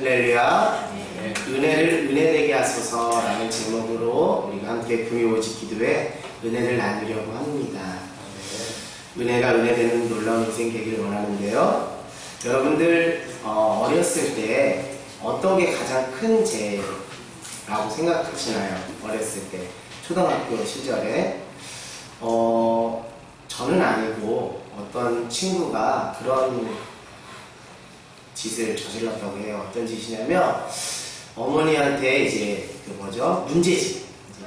할렐루야. 네, 은혜를 은혜되게 하소서라는 제목으로 우리가 함께 금요오직 기도에 은혜를 나누려고 합니다. 은혜가 은혜되는 놀라운 인생 되기를 원하는데요. 여러분들 어렸을 때 어떤 게 가장 큰 죄라고 생각하시나요? 어렸을 때 초등학교 시절에 저는 아니고 어떤 친구가 그런 짓을 저질렀다고 해요. 어떤 짓이냐면 어머니한테 이제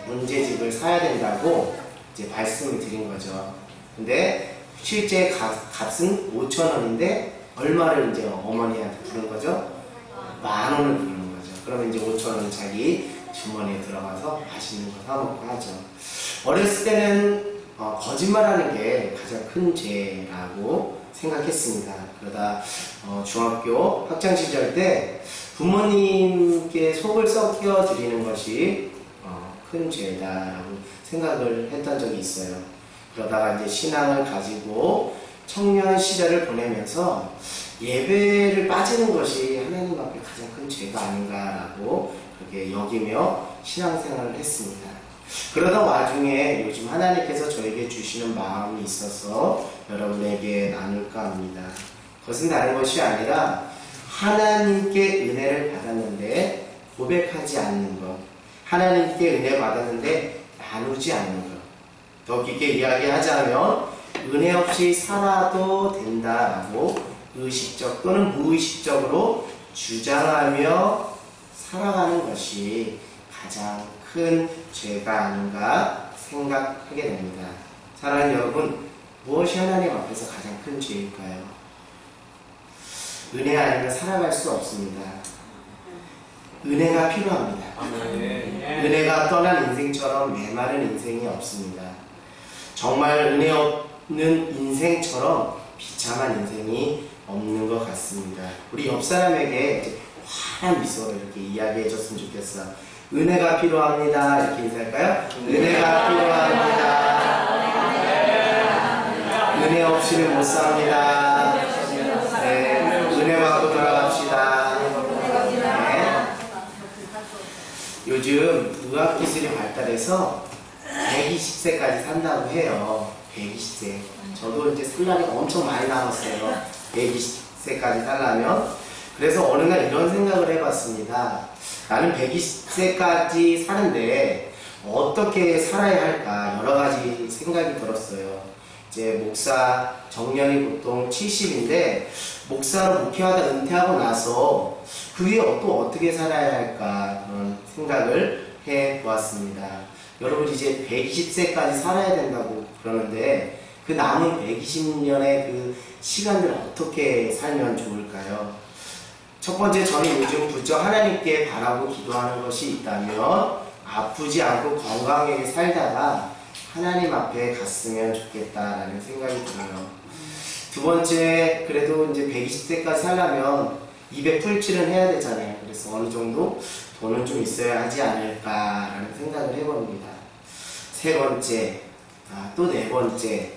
문제집을 사야 된다고 이제 말씀을 드린 거죠. 근데 실제 값은 5,000원인데 얼마를 이제 어머니한테 부른 거죠? 10,000원을 부르는 거죠. 그러면 이제 5,000원 자기 주머니에 들어가서 맛있는 거 사 먹고 하죠. 어렸을 때는 거짓말하는 게 가장 큰 죄라고 생각했습니다. 그러다 중학교 학창시절 때 부모님께 속을 썩여 드리는 것이 큰 죄다라고 생각을 했던 적이 있어요. 그러다가 이제 신앙을 가지고 청년 시절을 보내면서 예배를 빠지는 것이 하나님 앞에 가장 큰 죄가 아닌가라고 그렇게 여기며 신앙생활을 했습니다. 그러다 와중에 요즘 하나님께서 저에게 주시는 마음이 있어서 여러분에게 나눌까 합니다. 그것은 다른 것이 아니라 하나님께 은혜를 받았는데 고백하지 않는 것, 하나님께 은혜 받았는데 나누지 않는 것. 더 깊게 이야기하자면 은혜 없이 살아도 된다라고 의식적 또는 무의식적으로 주장하며 살아가는 것이 가장 큰 죄가 아닌가 생각하게 됩니다. 사랑하는 여러분, 무엇이 하나님 앞에서 가장 큰 죄일까요? 은혜 아니면 살아갈 수 없습니다. 은혜가 필요합니다. 은혜가 떠난 인생처럼 메마른 인생이 없습니다. 정말 은혜 없는 인생처럼 비참한 인생이 없는 것 같습니다. 우리 옆 사람에게 환한 미소로 이렇게 이야기해 줬으면 좋겠어요. 은혜가 필요합니다. 이렇게 인사할까요? 은혜가 필요합니다. 은혜 없이는 못 삽니다. 네, 은혜 받고 돌아갑시다. 네. 요즘 의학기술이 발달해서 120세까지 산다고 해요. 120세. 저도 이제 살 날이 엄청 많이 남았어요. 120세까지 살려면. 그래서 어느 날 이런 생각을 해봤습니다. 나는 120세까지 사는데 어떻게 살아야 할까 여러 가지 생각이 들었어요. 이제 목사 정년이 보통 70인데 목사로 목회하다 은퇴하고 나서 그 위에 또 어떻게 살아야 할까 그런 생각을 해보았습니다. 여러분 이제 120세까지 살아야 된다고 그러는데 그 남은 120년의 그 시간을 어떻게 살면 좋을까요? 첫 번째, 저는 요즘 부쩍 하나님께 바라고 기도하는 것이 있다면 아프지 않고 건강하게 살다가 하나님 앞에 갔으면 좋겠다라는 생각이 들어요. 두 번째, 그래도 이제 120세까지 살려면 입에 풀칠은 해야 되잖아요. 그래서 어느 정도 돈은 좀 있어야 하지 않을까라는 생각을 해봅니다. 세 번째, 또 네 번째,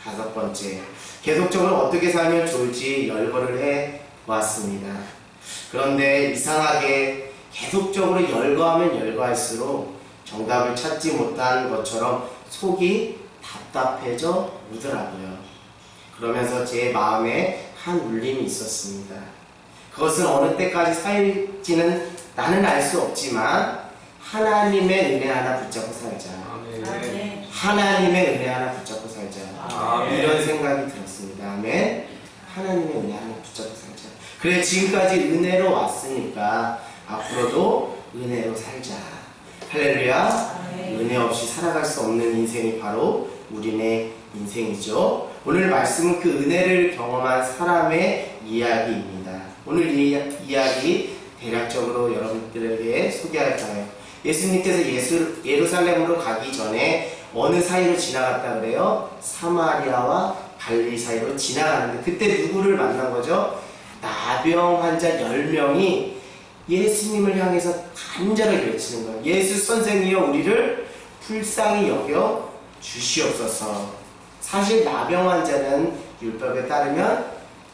다섯 번째, 계속적으로 어떻게 살면 좋을지 열거를 해왔습니다. 그런데 이상하게 계속적으로 열거하면 열거할수록 정답을 찾지 못한 것처럼 속이 답답해져 오더라고요. 그러면서 제 마음에 한 울림이 있었습니다. 그것은 어느 때까지 살지는 나는 알 수 없지만 하나님의 은혜 하나 붙잡고 살자. 아멘. 하나님의 은혜 하나 붙잡고 살자. 아멘. 이런 생각이 들었습니다. 아멘. 하나님의 은혜 하나 붙잡고 살자. 그래, 지금까지 은혜로 왔으니까 앞으로도 은혜로 살자. 할렐루야. 은혜 없이 살아갈 수 없는 인생이 바로 우리네 인생이죠. 오늘 말씀은 그 은혜를 경험한 사람의 이야기입니다. 오늘 이 이야기 대략적으로 여러분들에게 소개할까요? 예수님께서 예루살렘으로 가기 전에 어느 사이로 지나갔다 그래요? 사마리아와 갈릴리 사이로 지나가는데 그때 누구를 만난 거죠? 나병 환자 10명이 예수님을 향해서 간절하게 외치는 거예요. 예수 선생이여 우리를 불쌍히 여겨 주시옵소서. 사실 나병 환자는 율법에 따르면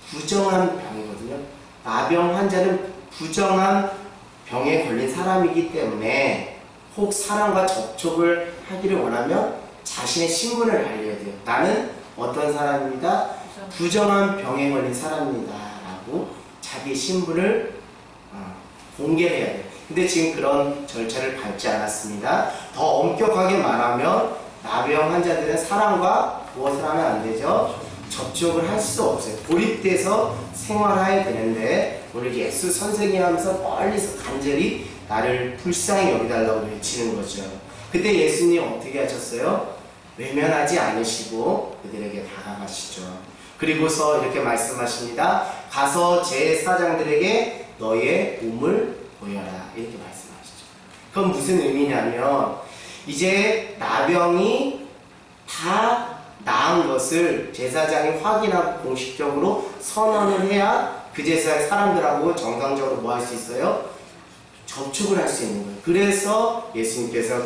부정한 병이거든요. 나병 환자는 부정한 병에 걸린 사람이기 때문에 혹 사람과 접촉을 하기를 원하면 자신의 신분을 알려야 돼요. 나는 어떤 사람입니다. 부정한 병에 걸린 사람입니다. 라고 자기의 신분을 공개를 해야 돼요. 근데 지금 그런 절차를 밟지 않았습니다. 더 엄격하게 말하면 나병 환자들은 사람과 무엇을 하면 안 되죠? 접촉을 할 수 없어요. 고립돼서 생활해야 되는데 오늘 예수 선생님 하면서 멀리서 간절히 나를 불쌍히 여기달라고 외치는 거죠. 그때 예수님 어떻게 하셨어요? 외면하지 않으시고 그들에게 다가가시죠. 그리고서 이렇게 말씀하십니다. 가서 제사장들에게 너의 몸을 보여라. 이렇게 말씀하시죠. 그건 무슨 의미냐면 이제 나병이 다 나은 것을 제사장이 확인하고 공식적으로 선언을 해야 그 제사의 사람들하고 정상적으로 뭐 할 수 있어요? 접촉을 할 수 있는 거예요. 그래서 예수님께서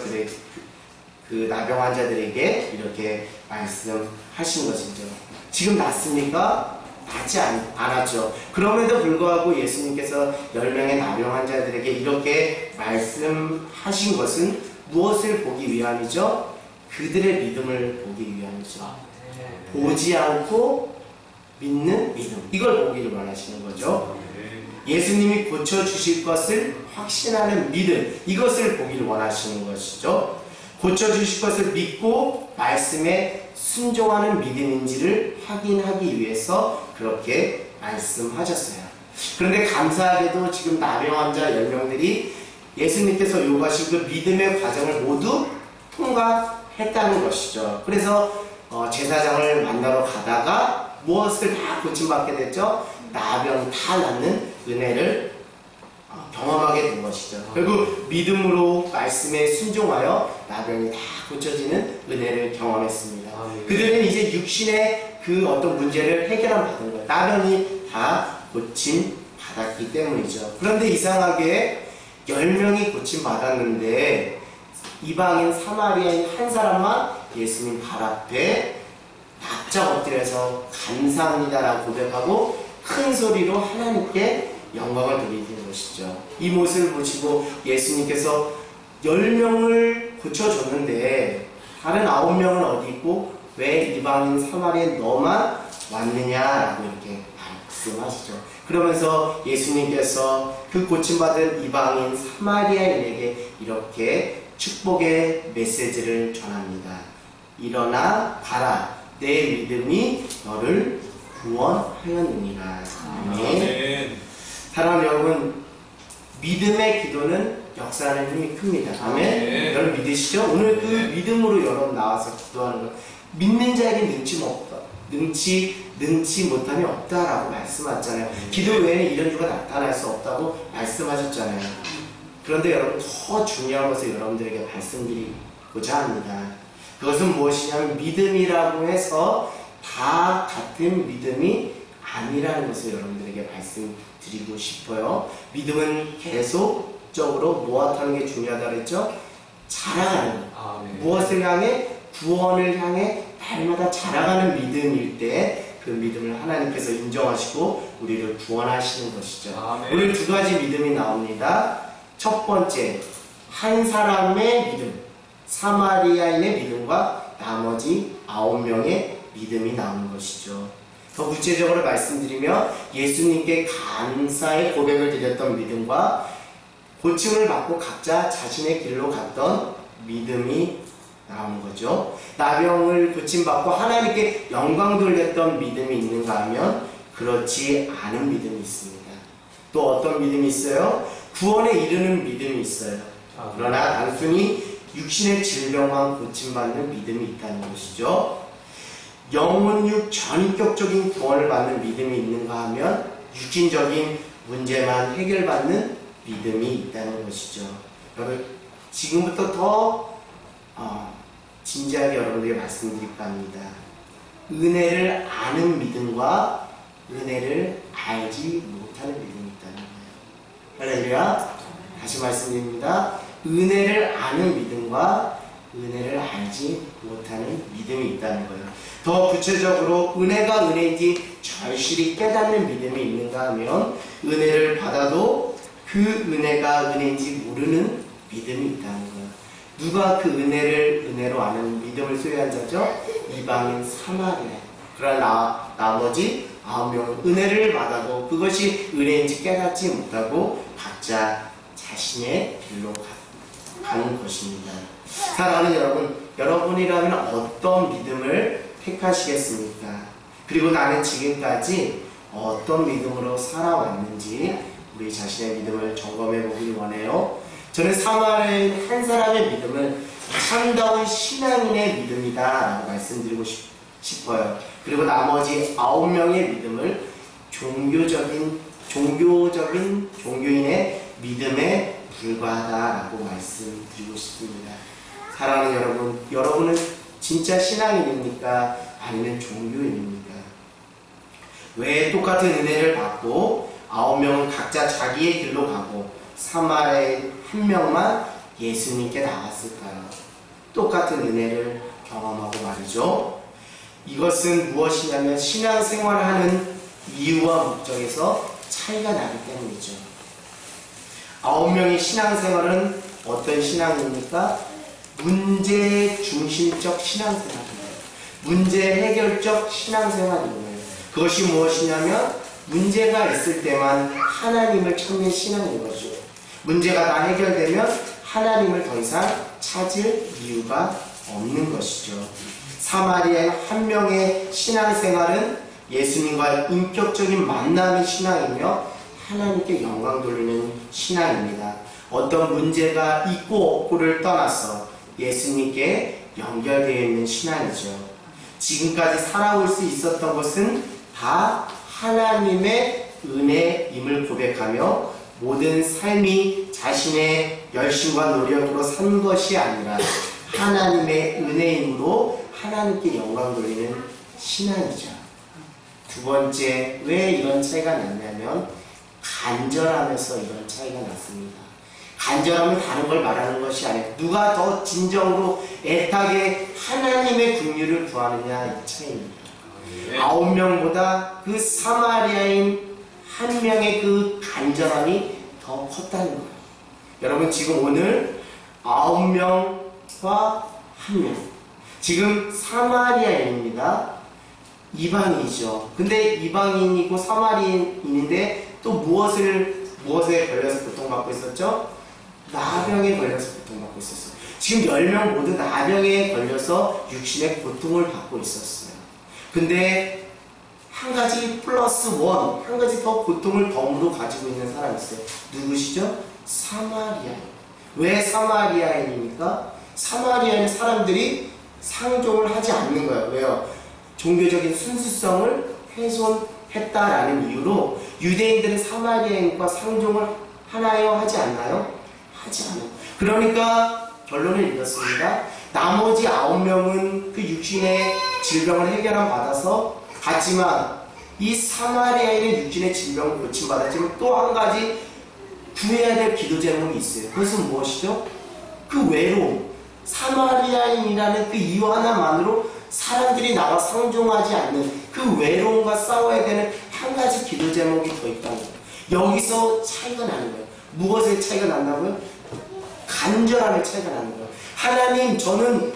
그 나병 환자들에게 이렇게 말씀하신 것이죠. 지금 낫습니까? 낫지 않았죠. 그럼에도 불구하고 예수님께서 10명의 나병 환자들에게 이렇게 말씀하신 것은 무엇을 보기 위함이죠? 그들의 믿음을 보기 위함이죠. 보지 않고 믿는 믿음. 이걸 보기를 원하시는 거죠. 예수님이 고쳐주실 것을 확신하는 믿음. 이것을 보기를 원하시는 것이죠. 고쳐주실 것을 믿고 말씀에 순종하는 믿음인지를 확인하기 위해서 그렇게 말씀하셨어요. 그런데 감사하게도 지금 나병 환자 10명들이 예수님께서 요구하신 그 믿음의 과정을 모두 통과했다는 것이죠. 그래서 제사장을 만나러 가다가 무엇을 다 고침받게 됐죠? 나병 다 낫는 은혜를 경험하게 된 것이죠. 결국 믿음으로 말씀에 순종하여 나병이 다 고쳐지는 은혜를 경험했습니다. 그들은 이제 육신의 그 어떤 문제를 해결함 받은 거예요. 나병이 다 고침 받았기 때문이죠. 그런데 이상하게 10명이 고침 받았는데 이방인 사마리아인 한 사람만 예수님 발 앞에 납작 엎드려서 감사합니다라고 고백하고 큰 소리로 하나님께 영광을 돌리는 것이죠. 이 모습을 보시고 예수님께서 10명을 고쳐줬는데 다른 9명은 어디 있고 왜 이방인 사마리아인 너만 왔느냐라고 이렇게 말씀하시죠. 그러면서 예수님께서 그 고침받은 이방인 사마리아인에게 이렇게 축복의 메시지를 전합니다. 일어나 가라. 내 믿음이 너를 구원하였느니라. 아멘. 사랑하는 여러분, 믿음의 기도는 역사하는 힘이 큽니다. 아멘. 여러분 믿으시죠? 오늘 그 믿음으로 여러분 나와서 기도하는 것. 믿는 자에게 능치 못함이 없다라고 말씀하셨잖아요. 기도 외에는 이런 주가 나타날 수 없다고 말씀하셨잖아요. 그런데 여러분 더 중요한 것을 여러분들에게 말씀드리고자 합니다. 그것은 무엇이냐면 믿음이라고 해서 다 같은 믿음이 아니라는 것을 여러분들에게 말씀드리고 싶어요. 믿음은 계속적으로 무엇하는 게 중요하다고 했죠? 자라가는 것. 무엇을 향해? 구원을 향해 날마다 자라가는 믿음일 때 그 믿음을 하나님께서 인정하시고 우리를 구원하시는 것이죠. 오늘 두 가지 믿음이 나옵니다. 첫 번째, 한 사람의 믿음, 사마리아인의 믿음과 나머지 9명의 믿음이 나오는 것이죠. 더 구체적으로 말씀드리면 예수님께 감사의 고백을 드렸던 믿음과 고침을 받고 각자 자신의 길로 갔던 믿음이 나오는 거죠. 나병을 고침받고 하나님께 영광 돌렸던 믿음이 있는가 하면 그렇지 않은 믿음이 있습니다. 또 어떤 믿음이 있어요? 구원에 이르는 믿음이 있어요. 그러나 단순히 육신의 질병만 고침받는 믿음이 있다는 것이죠. 영혼육 전인격적인 구원을 받는 믿음이 있는가 하면 육신적인 문제만 해결받는 믿음이 있다는 것이죠. 여러분 지금부터 더 진지하게 여러분들에게 말씀드릴까 합니다. 은혜를 아는 믿음과 은혜를 알지 못하는 믿음이 있다는 거예요. 할렐루야. 다시 말씀드립니다. 은혜를 아는 믿음과 은혜를 알지 못하는 믿음이 있다는 거예요. 더 구체적으로 은혜가 은혜인지 절실히 깨닫는 믿음이 있는가 하면 은혜를 받아도 그 은혜가 은혜인지 모르는 믿음이 있다는 거예요. 누가 그 은혜를 은혜로 아는 믿음을 소유한 자죠? 이방인 사마리아. 그러나 나머지 9명은 은혜를 받아도 그것이 은혜인지 깨닫지 못하고 각자 자신의 길로 가는 것입니다. 사랑하는 여러분, 여러분이라면 어떤 믿음을 택하시겠습니까? 그리고 나는 지금까지 어떤 믿음으로 살아왔는지 우리 자신의 믿음을 점검해 보길 원해요. 저는 사마리아인 한 사람의 믿음은 참다운 신앙인의 믿음이다 라고 말씀드리고 싶어요. 그리고 나머지 9명의 믿음을 종교인의 믿음에 불과하다라고 말씀드리고 싶습니다. 사랑하는 여러분, 여러분은 진짜 신앙인입니까? 아니면 종교인입니까? 왜 똑같은 은혜를 받고 9명은 각자 자기의 길로 가고 사마리아인 한 명만 예수님께 나갔을까요? 똑같은 은혜를 경험하고 말이죠. 이것은 무엇이냐면 신앙생활을 하는 이유와 목적에서 차이가 나기 때문이죠. 9명의 신앙생활은 어떤 신앙입니까? 문제 중심적 신앙생활입니다. 문제 해결적 신앙생활입니다. 그것이 무엇이냐면 문제가 있을 때만 하나님을 찾는 신앙인 거죠. 문제가 다 해결되면 하나님을 더 이상 찾을 이유가 없는 것이죠. 사마리아의 한 명의 신앙생활은 예수님과의 인격적인 만남의 신앙이며 하나님께 영광 돌리는 신앙입니다. 어떤 문제가 있고 없고를 떠나서 예수님께 연결되어 있는 신앙이죠. 지금까지 살아올 수 있었던 것은 다 하나님의 은혜임을 고백하며 모든 삶이 자신의 열심과 노력으로 산 것이 아니라 하나님의 은혜임으로 하나님께 영광 돌리는 신앙이죠. 두 번째, 왜 이런 차이가 났냐면 간절함에서 이런 차이가 났습니다. 간절함은 다른 걸 말하는 것이 아니에요. 누가 더 진정으로 애타게 하나님의 긍휼을 구하느냐 이 차이입니다. 9명보다 그 사마리아인 한 명의 그 간절함이 더 컸다는 거예요. 여러분 지금 오늘 9명과 1명 지금 사마리아인입니다. 이방인이죠. 근데 이방인이고 사마리아인인데 또 무엇에 걸려서 고통받고 있었죠? 나병에 걸려서 고통받고 있었어요. 지금 10명 모두 나병에 걸려서 육신의 고통을 받고 있었어요. 근데 한 가지 플러스 원, 한 가지 더 고통을 덤으로 가지고 있는 사람이 있어요. 누구시죠? 사마리아인. 왜 사마리아인입니까? 사마리아인 사람들이 상종을 하지 않는 거예요. 왜요? 종교적인 순수성을 훼손했다라는 이유로 유대인들은 사마리아인과 상종을 하나요? 하지 않나요? 하지 않아요. 그러니까 결론을 이렇습니다. 나머지 9명은 그 육신의 질병을 해결함 받아서 갔지만 이 사마리아인의 육신의 질병을 고침받았지만 또 한 가지 구해야 될 기도 제목이 있어요. 그것은 무엇이죠? 그 외로움. 사마리아인이라는 그 이유 하나만으로 사람들이 나와 상종하지 않는 그 외로움과 싸워야 되는 한 가지 기도 제목이 더 있다는 거예요. 여기서 차이가 나는 거예요. 무엇의 차이가 난다고요? 간절함의 차이가 나는 거예요. 하나님, 저는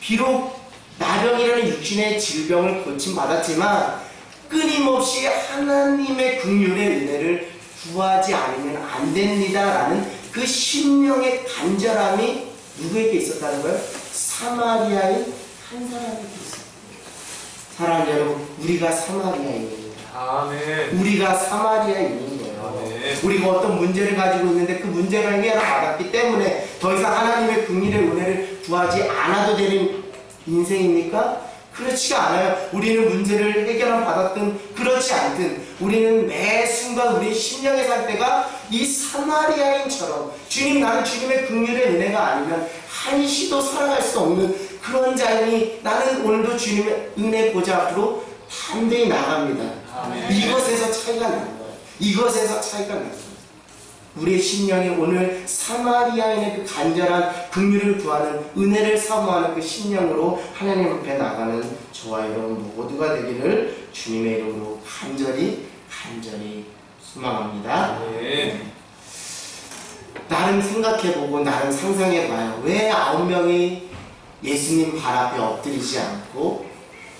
비록 나병이라는 육신의 질병을 고침받았지만 끊임없이 하나님의 긍휼의 은혜를 구하지 않으면 안 됩니다라는 그 심령의 간절함이 누구에게 있었다는 거예요? 사마리아인 한 사람에게 있었어요. 사랑하는 여러분, 우리가 사마리아인입니다. 아멘. 우리가 사마리아인인 거예요. 아멘. 우리가 어떤 문제를 가지고 있는데 그 문제가 해결을 받았기 때문에 더 이상 하나님의 긍휼의 은혜를 구하지 않아도 되는 인생입니까? 그렇지가 않아요. 우리는 문제를 해결을 받았든 그렇지 않든 우리는 매 순간 우리의 심령의 상태가 이 사마리아인처럼 주님, 나는 주님의 긍휼의 은혜가 아니면 한시도 살아갈 수 없는 그런 자이니 나는 오늘도 주님의 은혜 보좌 앞으로 담대히 나갑니다. 아멘. 이것에서 차이가 나는 거예요. 이것에서 차이가 났어요. 우리의 심령이 오늘 사마리아인의 그 간절한 긍휼을 구하는 은혜를 사모하는 그 심령으로 하나님 앞에 나가는 저와 여러분 모두가 되기를 주님의 이름으로 간절히 소망합니다. 네. 나름 생각해보고 나름 상상해봐요. 왜 9명이 예수님 발 앞에 엎드리지 않고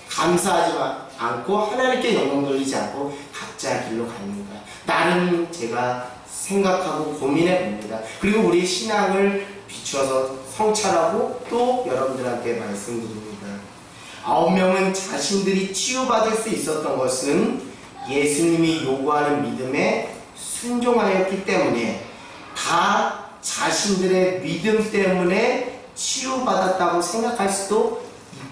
감사하지 않고 하나님께 영광 돌리지 않고 각자의 길로 갔는가? 나름 제가 생각하고 고민해 봅니다. 그리고 우리 신앙을 비추어서 성찰하고 또 여러분들한테 말씀드립니다. 9명은 자신들이 치유받을 수 있었던 것은 예수님이 요구하는 믿음에 순종하였기 때문에 다 자신들의 믿음 때문에 치유받았다고 생각할 수도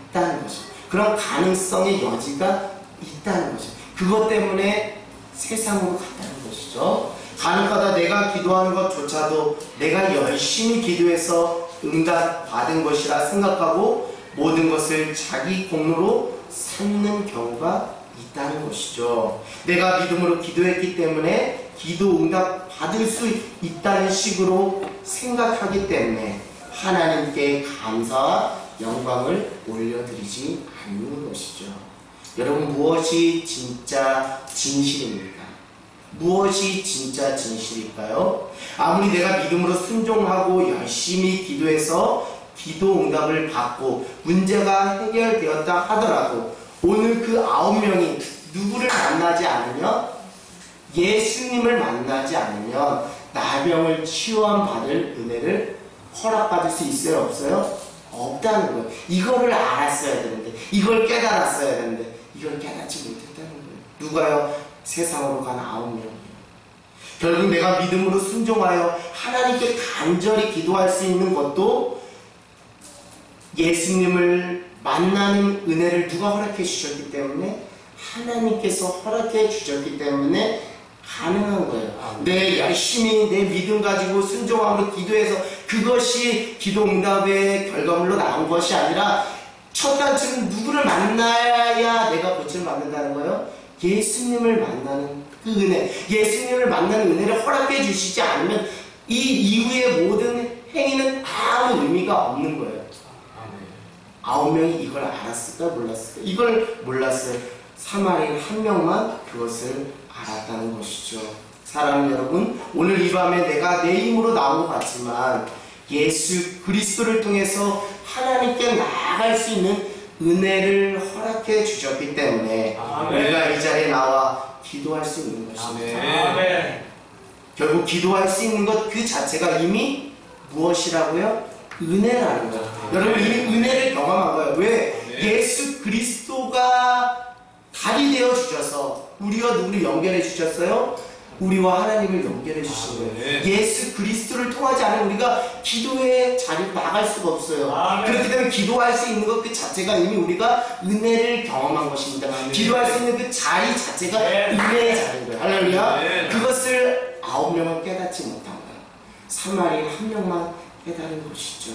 있다는 것이죠. 그런 가능성의 여지가 있다는 것이죠. 그것 때문에 세상으로 갔다는 것이죠. 간혹가다 내가 기도하는 것조차도 내가 열심히 기도해서 응답 받은 것이라 생각하고 모든 것을 자기 공로로 삼는 경우가 있다는 것이죠. 내가 믿음으로 기도했기 때문에 기도 응답 받을 수 있다는 식으로 생각하기 때문에 하나님께 감사와 영광을 올려드리지 않는 것이죠. 여러분, 무엇이 진짜 진실입니까? 무엇이 진짜 진실일까요? 아무리 내가 믿음으로 순종하고 열심히 기도해서 기도 응답을 받고 문제가 해결되었다 하더라도 오늘 그 9명이 누구를 만나지 않으면, 예수님을 만나지 않으면 나병을 치유함 받을 은혜를 허락받을 수 있어요? 없어요? 없다는 거예요. 이거를 알았어야 되는데, 이걸 깨달았어야 되는데 이걸 깨닫지 못했다는 거예요. 누가요? 세상으로 간 9명이에요. 결국 내가 믿음으로 순종하여 하나님께 간절히 기도할 수 있는 것도 예수님을 만나는 은혜를 누가 허락해 주셨기 때문에, 하나님께서 허락해 주셨기 때문에 가능한 거예요. 내 열심히 내 믿음 가지고 순종함으로 기도해서 그것이 기도 응답의 결과물로 나온 것이 아니라, 첫 단추는 누구를 만나야 내가 고침을 받는다는 거예요? 예수님을 만나는 그 은혜, 예수님을 만나는 은혜를 허락해 주시지 않으면 이 이후의 모든 행위는 아무 의미가 없는 거예요. 9명이 이걸 알았을까 몰랐을까? 이걸 몰랐어요. 사마리아 한 명만 그것을 알았다는 것이죠. 사랑하는 여러분, 오늘 이 밤에 내가 내 힘으로 나온 것 같지만 예수 그리스도를 통해서 하나님께 나아갈 수 있는 은혜를 허락해 주셨기 때문에 우리가 이 자리에 나와 기도할 수 있는 것입니다. 아멘. 결국 기도할 수 있는 것 그 자체가 이미 무엇이라고요? 은혜라는 거예요. 여러분, 이 은혜를 경험한 거예요. 왜? 예수 그리스도가 달이 되어 주셔서 우리와 누구를 연결해 주셨어요? 우리와 하나님을 연결해 주신 거예요. 예수 그리스도를 통하지 않으면 우리가 기도의 자리로 나갈 수가 없어요. 그렇기 때문에 기도할 수 있는 것 그 자체가 이미 우리가 은혜를 경험한 것입니다. 기도할 수 있는 그 자리 자체가 은혜의 자리인 거예요. 할렐루야. 그것을 9명은 깨닫지 못한 거예요. 사마리아 한 명만 깨달은 것이죠.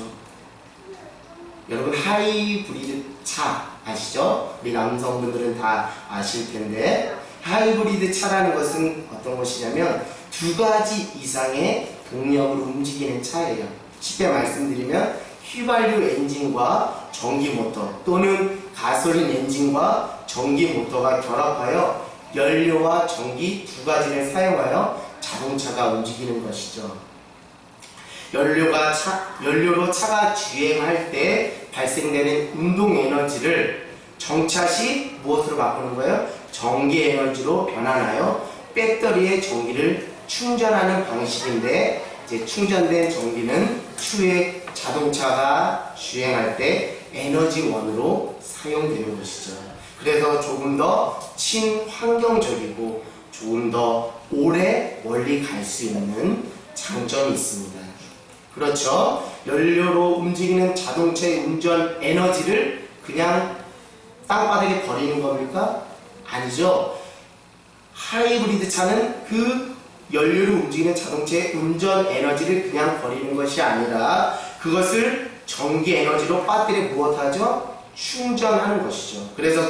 여러분, 하이브리드 차 아시죠? 우리 남성분들은 다 아실 텐데, 하이브리드 차라는 것은 어떤 것이냐면 2가지 이상의 동력으로 움직이는 차예요. 쉽게 말씀드리면 휘발유 엔진과 전기 모터 또는 가솔린 엔진과 전기 모터가 결합하여 연료와 전기 2가지를 사용하여 자동차가 움직이는 것이죠. 연료로 차가 주행할 때 발생되는 운동 에너지를 정차 시 무엇으로 바꾸는 거예요? 전기 에너지로 변환하여 배터리의 전기를 충전하는 방식인데, 이제 충전된 전기는 추후에 자동차가 주행할 때 에너지원으로 사용되는 것이죠. 그래서 조금 더 친환경적이고 조금 더 오래 멀리 갈 수 있는 장점이 있습니다. 그렇죠? 연료로 움직이는 자동차의 운전 에너지를 그냥 땅바닥에 버리는 겁니까? 아니죠. 하이브리드 차는 그 연료로 움직이는 자동차의 운전 에너지를 그냥 버리는 것이 아니라 그것을 전기 에너지로 배터리에 무엇하죠? 충전하는 것이죠. 그래서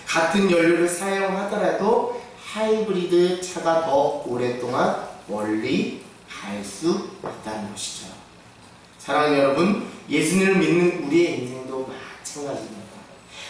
같은 연료를 사용하더라도 하이브리드 차가 더 오랫동안 멀리 갈 수 있다는 것이죠. 사랑하는 여러분, 예수님을 믿는 우리의 인생도 마찬가지입니다.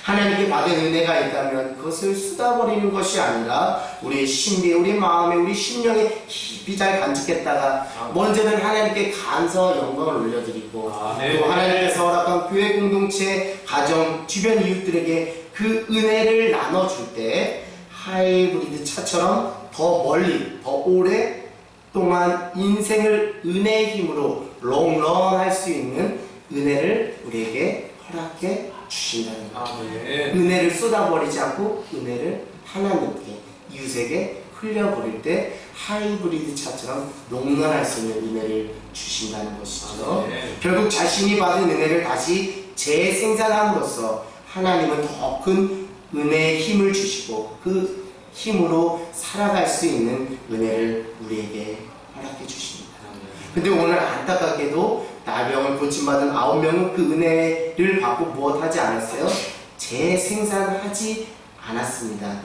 하나님께 받은 은혜가 있다면 그것을 쏟아버리는 것이 아니라 우리의 신비에, 우리 마음에, 우리 심령에 깊이 잘 간직했다가 먼저는 하나님께 감사와 영광을 올려드리고 또 하나님께서 허락한 교회 공동체, 가정, 주변 이웃들에게 그 은혜를 나눠줄 때 하이브리드 차처럼 더 멀리, 더 오랫동안 인생을 은혜의 힘으로 롱런 할 수 있는 은혜를 우리에게 허락해 주신다는 거죠. 은혜를 쏟아버리지 않고 은혜를 하나님께, 이웃에게 흘려버릴 때 하이브리드 차처럼 롱런할 수 있는 은혜를 주신다는 것이죠. 결국 자신이 받은 은혜를 다시 재생산함으로써 하나님은 더 큰 은혜의 힘을 주시고 그 힘으로 살아갈 수 있는 은혜를 우리에게 허락해 주십니다. 근데 오늘 안타깝게도 나병을 고침받은 9명은 그 은혜를 받고 무엇하지 않았어요? 재생산하지 않았습니다.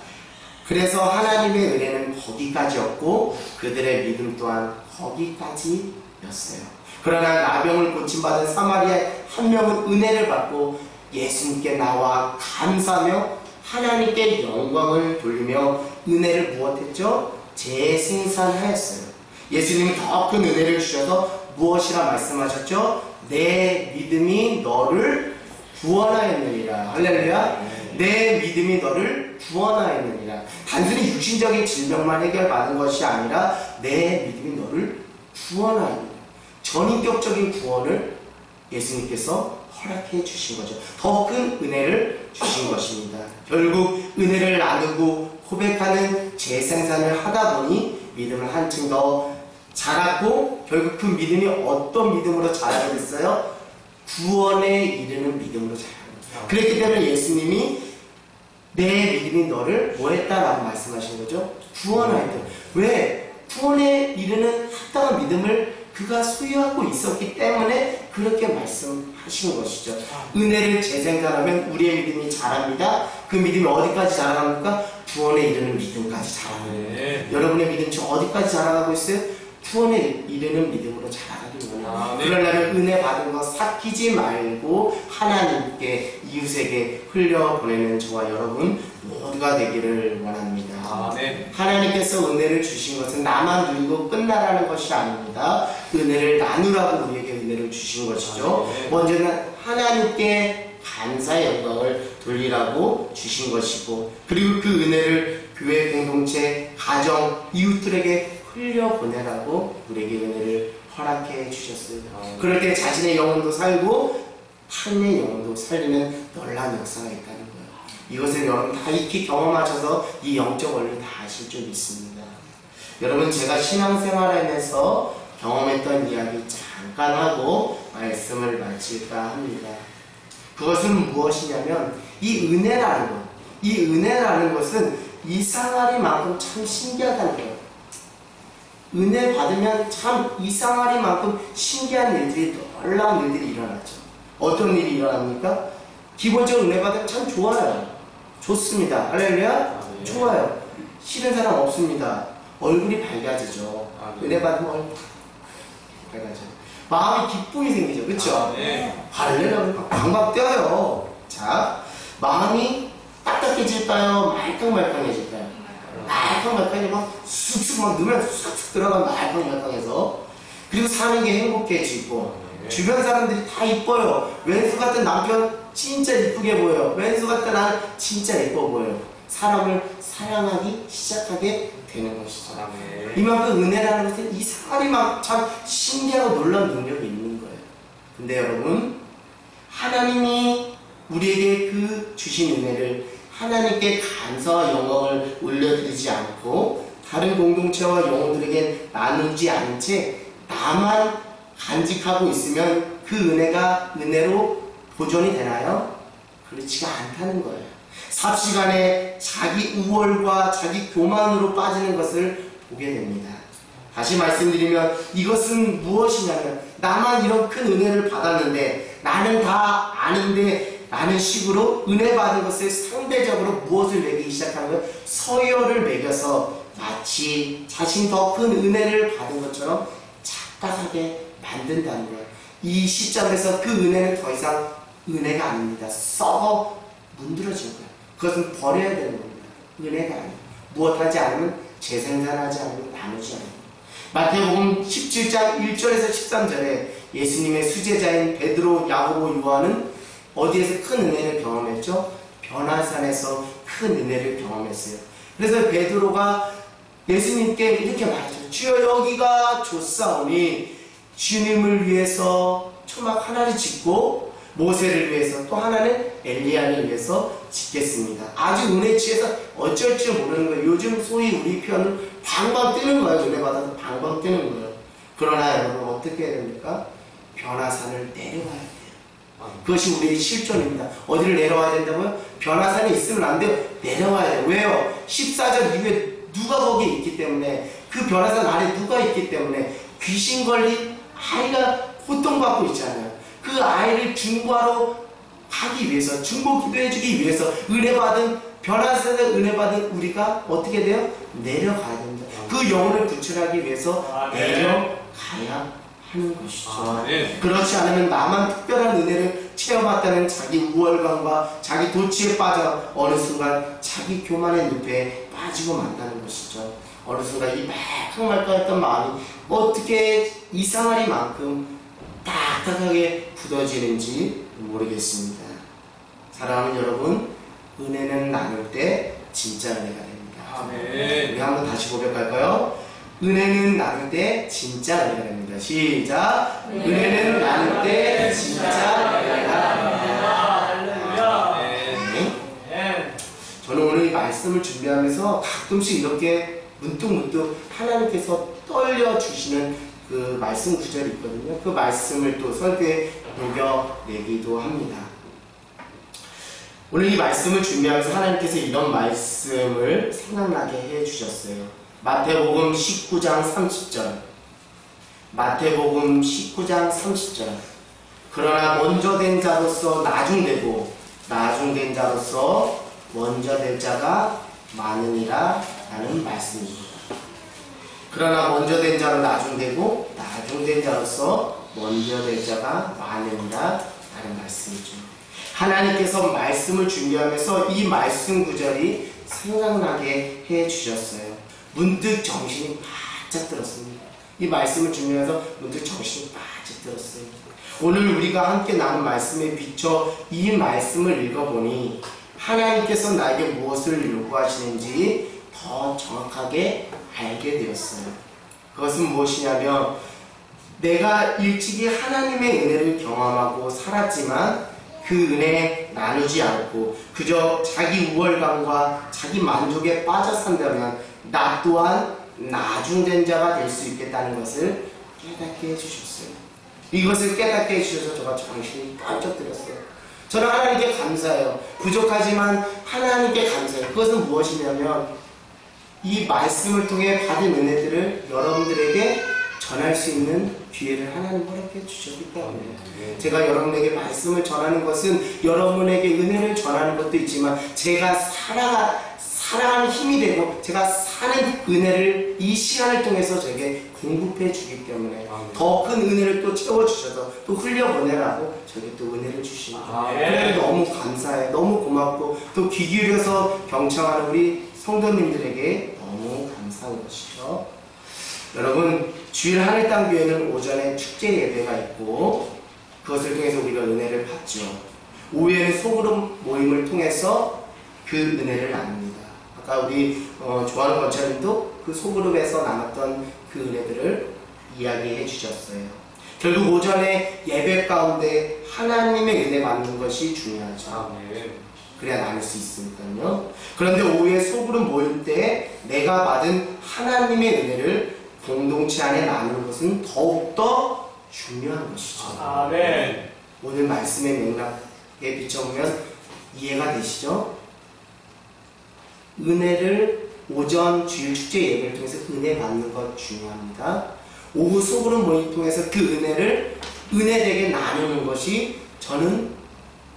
그래서 하나님의 은혜는 거기까지였고 그들의 믿음 또한 거기까지였어요. 그러나 나병을 고침받은 사마리아 한 명은 은혜를 받고 예수님께 나와 감사하며 하나님께 영광을 돌리며 은혜를 무엇했죠? 재생산하였어요. 예수님은 더 큰 은혜를 주셔서 무엇이라 말씀하셨죠? 내 믿음이 너를 구원하였느니라. 할렐루야. 내 믿음이 너를 구원하였느니라. 단순히 육신적인 질병만 해결받은 것이 아니라 내 믿음이 너를 구원하였느니라. 전인격적인 구원을 예수님께서 허락해 주신 거죠. 더 큰 은혜를 주신 것입니다. 결국 은혜를 나누고 고백하는 재생산을 하다 보니 믿음을 한층 더 자랐고 결국 그 믿음이 어떤 믿음으로 자라게 됐어요? 구원에 이르는 믿음으로 자랍니다. 그랬기 때문에 예수님이 내 믿음이 너를 뭐 했다라고 말씀하신 거죠? 구원하였다. 왜? 구원에 이르는 합당한 믿음을 그가 소유하고 있었기 때문에 그렇게 말씀하신 것이죠. 은혜를 재생산하면 우리의 믿음이 자랍니다. 그 믿음이 어디까지 자라갑니까? 구원에 이르는 믿음까지 자라갑니다. 여러분의 믿음 지금 어디까지 자라가고 있어요? 구원에 이르는 믿음으로 자라가길 원해요. 그러려면 은혜 받은 거 삭히지 말고 하나님께, 이웃에게 흘려보내는 저와 여러분 모두가 되기를 원합니다. 하나님께서 은혜를 주신 것은 나만 누리고 끝나라는 것이 아닙니다. 은혜를 나누라고 우리에게 은혜를 주신 것이죠. 먼저는 하나님께 감사의 영광을 돌리라고 주신 것이고 그리고 그 은혜를 교회 공동체, 가정, 이웃들에게 흘려보내라고 우리에게 은혜를 허락해 주셨어요. 그럴 때 자신의 영혼도 살고 타인의 영혼도 살리는 놀라운 역사가 있다는 거예요. 이것을 여러분 다 익히 경험하셔서 이 영적 원리를 다 아실 줄 믿습니다. 여러분 제가 신앙생활에서 경험했던 이야기 잠깐 하고 말씀을 마칠까 합니다. 그것은 무엇이냐면 이 은혜라는 것은 이상하리만큼 참 신기하다는 거예요. 은혜 받으면 참 이상하리만큼 신기한 일들이, 놀라운 일들이 일어나죠. 어떤 일이 일어납니까? 기본적으로 은혜 받으면 참 좋아요. 좋습니다. 할렐루야? 좋아요. 싫은 사람 없습니다. 얼굴이 밝아지죠. 은혜 받으면 얼굴 밝아져요. 마음에 기쁨이 생기죠. 그쵸? 할렐루야. 방방 뛰어요. 자, 마음이 딱딱해질까요? 말캉말캉해질까요? 말캉말캉해 막 쑥쑥 막 넣으면 쑥쑥 들어가면 말캉말캉해서 그리고 사는 게 행복해지고 주변 사람들이 다 이뻐요. 왼수 같은 남편 진짜 이쁘게 보여요. 왼수 같은 아내 진짜 예뻐 보여요. 사람을 사랑하기 시작하게 되는 것이죠. 이만큼 은혜라는 것은 이상하리만큼 참 신기하고 놀라운 능력이 있는 거예요. 근데 여러분 하나님이 우리에게 그 주신 은혜를 하나님께 감사와 영광을 올려드리지 않고 다른 공동체와 영혼들에게 나누지 않은 채 나만 간직하고 있으면 그 은혜가 은혜로 보존이 되나요? 그렇지가 않다는 거예요. 삽시간에 자기 우월과 자기 교만으로 빠지는 것을 보게 됩니다. 다시 말씀드리면 이것은 무엇이냐면 나만 이런 큰 은혜를 받았는데 나는 다 아는데 라는 식으로 은혜 받은 것을 상대적으로 무엇을 매기기 시작하는 거예요? 서열을 매겨서 마치 자신이 더 큰 은혜를 받은 것처럼 착각하게 만든다는 거예요. 이 시점에서 그 은혜는 더 이상 은혜가 아닙니다. 썩어 문드러진 거야. 그것은 버려야 되는 겁니다. 은혜가 아니에요. 무엇하지 않으면 재생산하지 않으면 나누지 않아요. 마태복음 17장 1절에서 13절에 예수님의 수제자인 베드로, 야고보, 요한은 어디에서 큰 은혜를 경험했죠? 변화산에서 큰 은혜를 경험했어요. 그래서 베드로가 예수님께 이렇게 말했죠. 주여 여기가 좋사오니 주님을 위해서 초막 하나를 짓고 모세를 위해서 또 하나는 엘리야를 위해서 짓겠습니다. 아주 은혜 취해서 어쩔 줄 모르는 거예요. 요즘 소위 우리 표현은 방방 뜨는 거예요. 은혜 받아서 방방 뜨는 거예요. 그러나 여러분 어떻게 해야 됩니까? 변화산을 내려와야 돼요. 그것이 우리의 실존입니다. 어디를 내려와야 된다고요? 변화산에 있으면 안 돼요. 내려와야 돼요. 왜요? 14절 이후에 누가 거기에 있기 때문에, 그 변화산 아래 누가 있기 때문에 귀신 걸린 아이가 고통받고 있잖아요. 그 아이를 중보하러 가기 위해서, 중보 기도해주기 위해서 은혜 받은, 변화산에 은혜 받은 우리가 어떻게 돼요? 내려가야 됩니다. 그 영혼을 구출하기 위해서 내려가야 하는 것이죠. 그렇지 않으면 나만 특별한 은혜를 체험했다는 자기 우월감과 자기 도취에 빠져 어느 순간 자기 교만의 늪에 빠지고 만다는 것이죠. 어느 순간 이 말캉말캉했던 마음이 어떻게 이상하리만큼 딱딱하게 굳어지는지 모르겠습니다. 사랑하는 여러분, 은혜는 나눌 때 진짜 은혜가 됩니다. 아멘. 우리 한번 다시 고백할까요? 은혜는 나눌 때 진짜 은혜가 됩니다. 시작! 은혜는 나눌 때 진짜 은혜가 됩니다. 저는 오늘 이 말씀을 준비하면서 가끔씩 이렇게 문득문득 하나님께서 떨려주시는 그 말씀 구절이 있거든요. 그 말씀을 또 설교에 녹여내기도 합니다. 오늘 이 말씀을 준비하면서 하나님께서 이런 말씀을 생각나게 해주셨어요. 마태복음 19장 30절. 마태복음 19장 30절. 그러나 먼저 된 자로서 나중되고 나중된 자로서 먼저 될 자가 많으니라 라는 말씀입니다. 그러나 먼저 된 자로 나중되고 나중된 자로서 먼저 될 자가 많으니라 라는 말씀이죠. 하나님께서 말씀을 준비하면서 이 말씀 구절이 생각나게 해주셨어요. 문득 정신이 바짝 들었습니다. 이 말씀을 준비하면서 문득 정신이 바짝 들었어요. 오늘 우리가 함께 나눈 말씀에 비춰 이 말씀을 읽어보니 하나님께서 나에게 무엇을 요구하시는지 더 정확하게 알게 되었어요. 그것은 무엇이냐면, 내가 일찍이 하나님의 은혜를 경험하고 살았지만 그 은혜에 나누지 않고 그저 자기 우월감과 자기 만족에 빠져 산다면 나 또한 나중된 자가 될 수 있겠다는 것을 깨닫게 해주셨어요. 이것을 깨닫게 해주셔서 제가 정신이 깜짝 들었어요. 저는 하나님께 감사해요. 부족하지만 하나님께 감사해요. 그것은 무엇이냐면, 이 말씀을 통해 받은 은혜들을 여러분들에게 전할 수 있는 기회를 하나님 허락해 주셨기 때문에, 제가 여러분에게 말씀을 전하는 것은 여러분에게 은혜를 전하는 것도 있지만 제가 살아가는 힘이 되고 제가 사는 은혜를 이 시간을 통해서 제게 공급해 주기 때문에 더 큰 은혜를 또 채워주셔서 또 흘려보내라고 저에게 또 은혜를 주십니다. 그래서 너무 감사해, 너무 고맙고 또 귀 기울여서 경청하는 우리 성도님들에게 너무 감사한 것이죠. 여러분, 주일 하늘땅교회는 오전에 축제 예배가 있고 그것을 통해서 우리가 은혜를 받죠. 오후에는 소그룹 모임을 통해서 그 은혜를 나눕니다. 아까 우리 조한 권사님도 그 소그룹에서 나눴던 그 은혜들을 이야기해 주셨어요. 결국 오전에 예배 가운데 하나님의 은혜 받는 것이 중요하죠. 그래야 나눌 수 있으니까요. 그런데 오후에 소그룹 모일 때 내가 받은 하나님의 은혜를 공동체 안에 나누는 것은 더욱더 중요한 것이죠. 아멘. 오늘 말씀의 맥락에 비춰보면 이해가 되시죠? 은혜를 오전 주일 축제 예배를 통해서 은혜 받는 것 중요합니다. 오후 소그룹 모임 통해서 그 은혜되게 나누는 것이 저는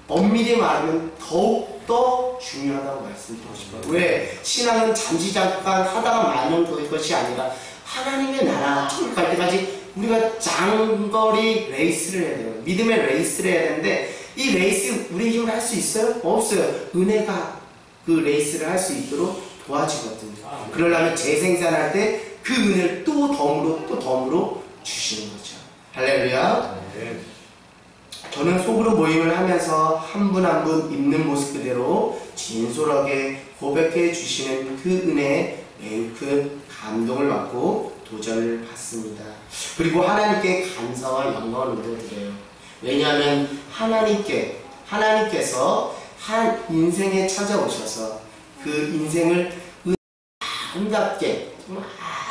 엄밀히 말하면 더욱더 중요하다고 말씀드리고 싶어요. 왜? 신앙은 잠시 잠깐 하다가 말면 될 것이 아니라 하나님의 나라 천국 갈 때까지 우리가 장거리 레이스를 해야 돼요. 믿음의 레이스를 해야 되는데 이 레이스 우리 힘으로 할 수 있어요? 없어요. 은혜가 그 레이스를 할 수 있도록 도와주거든요. 그러려면 재생산할 때 그 은혜를 또 덤으로 주시는 거죠. 할렐루야. 저는 속으로 모임을 하면서 한 분 한 분 있는 모습 그대로 진솔하게 고백해 주시는 그 은혜에 매우 큰 감동을 받고 도전을 받습니다. 그리고 하나님께 감사와 영광을 올려드려요. 왜냐하면 하나님께서 한 인생에 찾아오셔서 그 인생을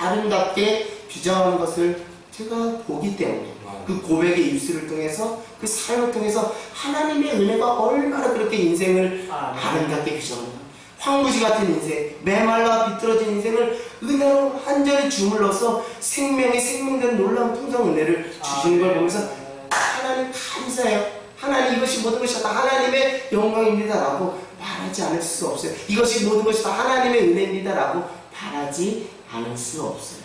아름답게 규정하는 것을 제가 보기 때문에 그 고백의 입술을 통해서 그 삶을 통해서 하나님의 은혜가 얼마나 그렇게 인생을 아름답게 규정합니다. 황무지 같은 인생, 메말라 비뚤어진 인생을 은혜로 한전히 주물러서 생명된 놀라운 풍성 은혜를 주시는 걸 보면서 하나님 감사해요. 하나님 이것이 모든 것이 다 하나님의 영광입니다 라고 말하지 않을 수 없어요. 이것이 모든 것이 다 하나님의 은혜입니다 라고 말하지 않을 수 없어요.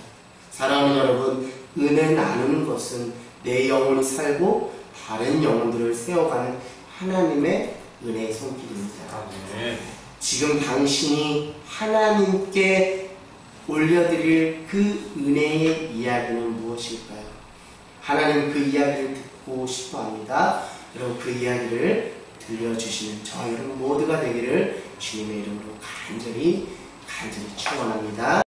사랑하는 여러분, 은혜 나누는 것은 내 영혼이 살고 다른 영혼들을 세워가는 하나님의 은혜의 손길입니다. 지금 당신이 하나님께 올려드릴 그 은혜의 이야기는 무엇일까요? 하나님 그 이야기를 듣고 싶어 합니다. 여러분 그 이야기를 들려주시는 저 여러분 모두가 되기를 주님의 이름으로 간절히 축원합니다.